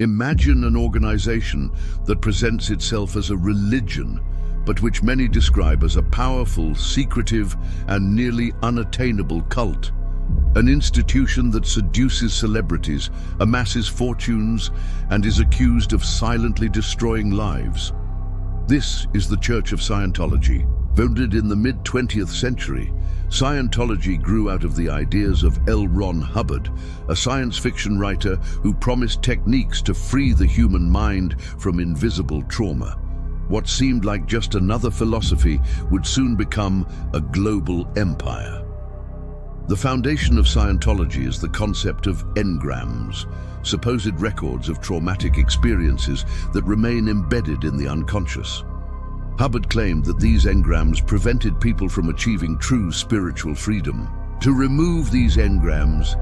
Imagine an organization that presents itself as a religion, but which many describe as a powerful, secretive, and nearly unattainable cult. An institution that seduces celebrities, amasses fortunes, and is accused of silently destroying lives. This is the Church of Scientology. Founded in the mid-20th century, Scientology grew out of the ideas of L. Ron Hubbard, a science fiction writer who promised techniques to free the human mind from invisible trauma. What seemed like just another philosophy would soon become a global empire. The foundation of Scientology is the concept of engrams, supposed records of traumatic experiences that remain embedded in the unconscious. Hubbard claimed that these engrams prevented people from achieving true spiritual freedom. To remove these engrams,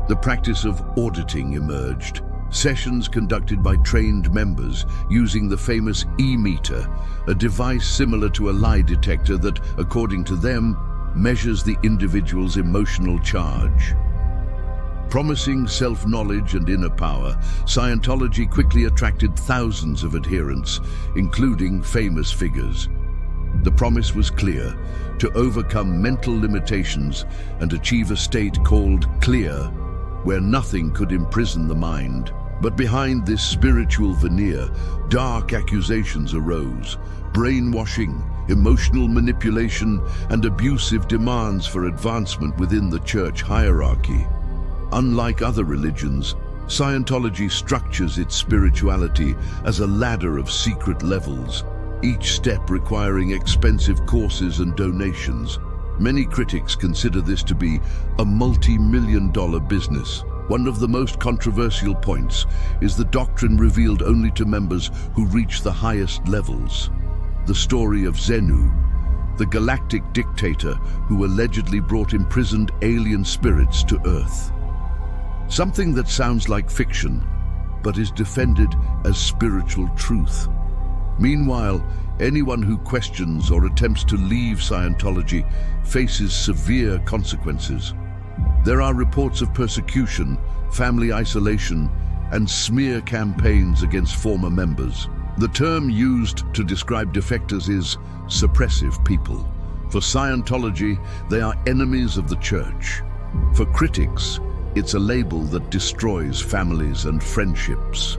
the practice of auditing emerged. Sessions conducted by trained members using the famous E-meter, a device similar to a lie detector that, according to them, measures the individual's emotional charge. Promising self-knowledge and inner power, Scientology quickly attracted thousands of adherents, including famous figures. The promise was clear: to overcome mental limitations and achieve a state called clear, where nothing could imprison the mind. But behind this spiritual veneer, dark accusations arose: brainwashing, emotional manipulation, and abusive demands for advancement within the church hierarchy. Unlike other religions, Scientology structures its spirituality as a ladder of secret levels, each step requiring expensive courses and donations. Many critics consider this to be a multi-million-dollar business. One of the most controversial points is the doctrine revealed only to members who reach the highest levels. The story of Xenu, the galactic dictator who allegedly brought imprisoned alien spirits to Earth. Something that sounds like fiction, but is defended as spiritual truth. Meanwhile, anyone who questions or attempts to leave Scientology faces severe consequences. There are reports of persecution, family isolation, and smear campaigns against former members. The term used to describe defectors is suppressive people. For Scientology, they are enemies of the church. For critics, it's a label that destroys families and friendships.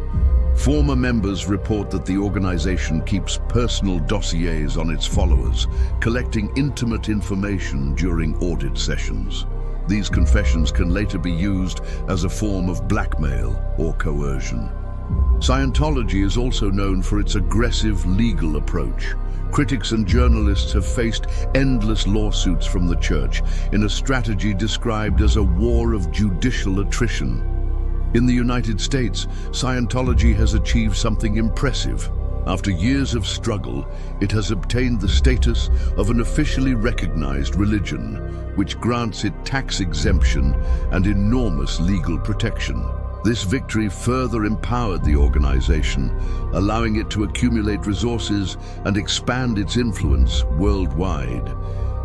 Former members report that the organization keeps personal dossiers on its followers, collecting intimate information during audit sessions. These confessions can later be used as a form of blackmail or coercion. Scientology is also known for its aggressive legal approach. Critics and journalists have faced endless lawsuits from the church in a strategy described as a war of judicial attrition. In the United States, Scientology has achieved something impressive. After years of struggle, it has obtained the status of an officially recognized religion, which grants it tax exemption and enormous legal protection. This victory further empowered the organization, allowing it to accumulate resources and expand its influence worldwide.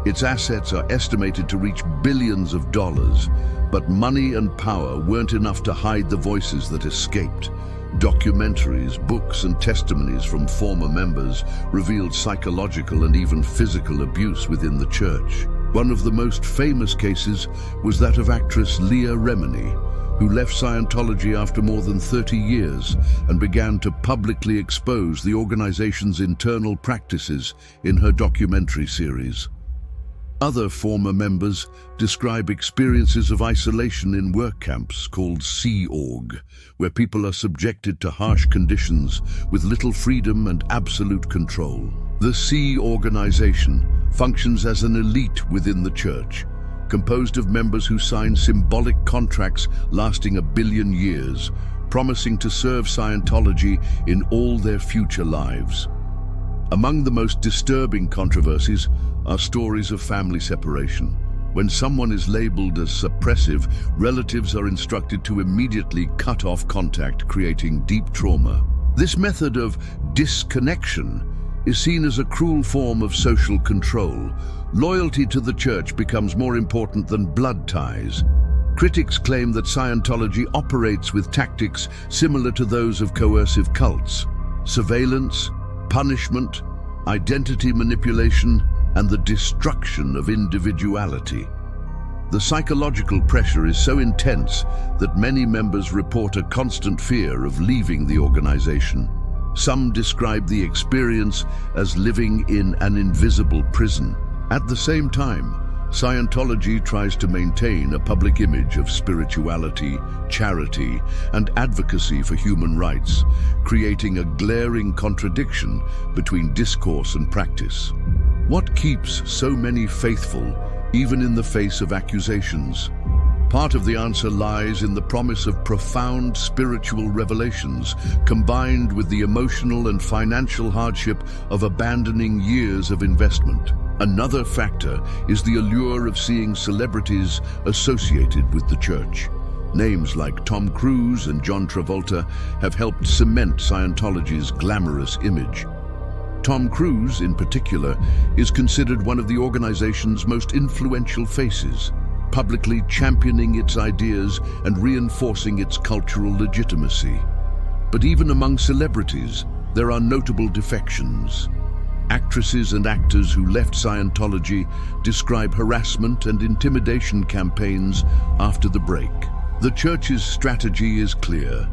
Its assets are estimated to reach billions of dollars, but money and power weren't enough to hide the voices that escaped. Documentaries, books, and testimonies from former members revealed psychological and even physical abuse within the church. One of the most famous cases was that of actress Leah Remini, who left Scientology after more than 30 years and began to publicly expose the organization's internal practices in her documentary series. Other former members describe experiences of isolation in work camps called Sea Org, where people are subjected to harsh conditions with little freedom and absolute control. The Sea Organization functions as an elite within the church, composed of members who sign symbolic contracts lasting 1 billion years, promising to serve Scientology in all their future lives. Among the most disturbing controversies are stories of family separation. When someone is labeled as suppressive, relatives are instructed to immediately cut off contact, creating deep trauma. This method of disconnection is seen as a cruel form of social control. Loyalty to the church becomes more important than blood ties. Critics claim that Scientology operates with tactics similar to those of coercive cults: surveillance, punishment, identity manipulation, and the destruction of individuality. The psychological pressure is so intense that many members report a constant fear of leaving the organization. Some describe the experience as living in an invisible prison. At the same time, Scientology tries to maintain a public image of spirituality, charity, and advocacy for human rights, creating a glaring contradiction between discourse and practice. What keeps so many faithful, even in the face of accusations? Part of the answer lies in the promise of profound spiritual revelations, combined with the emotional and financial hardship of abandoning years of investment. Another factor is the allure of seeing celebrities associated with the church. Names like Tom Cruise and John Travolta have helped cement Scientology's glamorous image. Tom Cruise, in particular, is considered one of the organization's most influential faces, publicly championing its ideas and reinforcing its cultural legitimacy. But even among celebrities, there are notable defections. Actresses and actors who left Scientology describe harassment and intimidation campaigns after the break. The church's strategy is clear: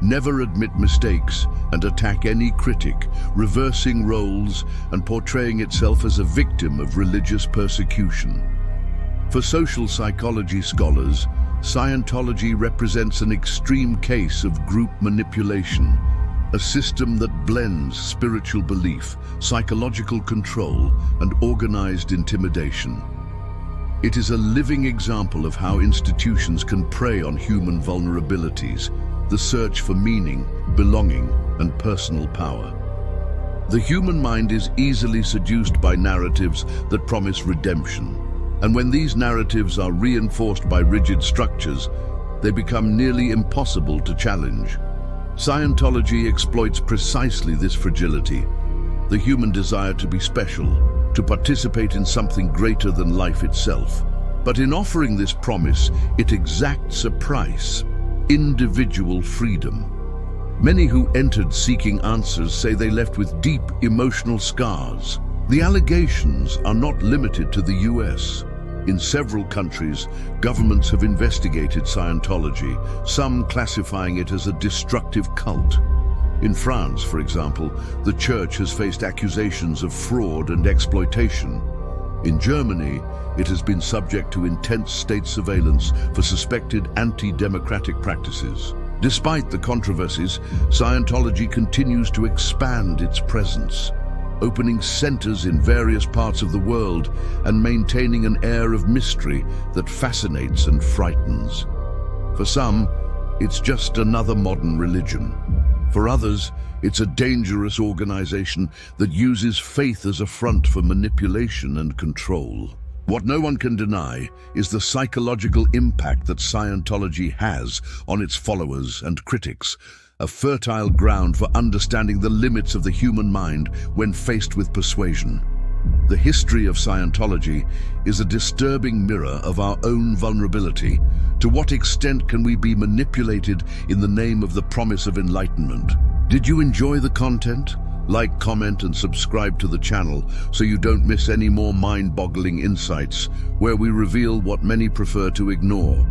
never admit mistakes and attack any critic, reversing roles and portraying itself as a victim of religious persecution. For social psychology scholars, Scientology represents an extreme case of group manipulation, a system that blends spiritual belief, psychological control, and organized intimidation. It is a living example of how institutions can prey on human vulnerabilities, the search for meaning, belonging, and personal power. The human mind is easily seduced by narratives that promise redemption, and when these narratives are reinforced by rigid structures, they become nearly impossible to challenge. Scientology exploits precisely this fragility, the human desire to be special, to participate in something greater than life itself. But in offering this promise, it exacts a price: individual freedom. Many who entered seeking answers say they left with deep emotional scars. The allegations are not limited to the US. In several countries, governments have investigated Scientology, some classifying it as a destructive cult. In France, for example, the church has faced accusations of fraud and exploitation. In Germany, it has been subject to intense state surveillance for suspected anti-democratic practices. Despite the controversies, Scientology continues to expand its presence, opening centers in various parts of the world and maintaining an air of mystery that fascinates and frightens. For some, it's just another modern religion. For others, it's a dangerous organization that uses faith as a front for manipulation and control. What no one can deny is the psychological impact that Scientology has on its followers and critics, a fertile ground for understanding the limits of the human mind when faced with persuasion. The history of Scientology is a disturbing mirror of our own vulnerability. To what extent can we be manipulated in the name of the promise of enlightenment? Did you enjoy the content? Like, comment, and subscribe to the channel so you don't miss any more mind-boggling insights where we reveal what many prefer to ignore.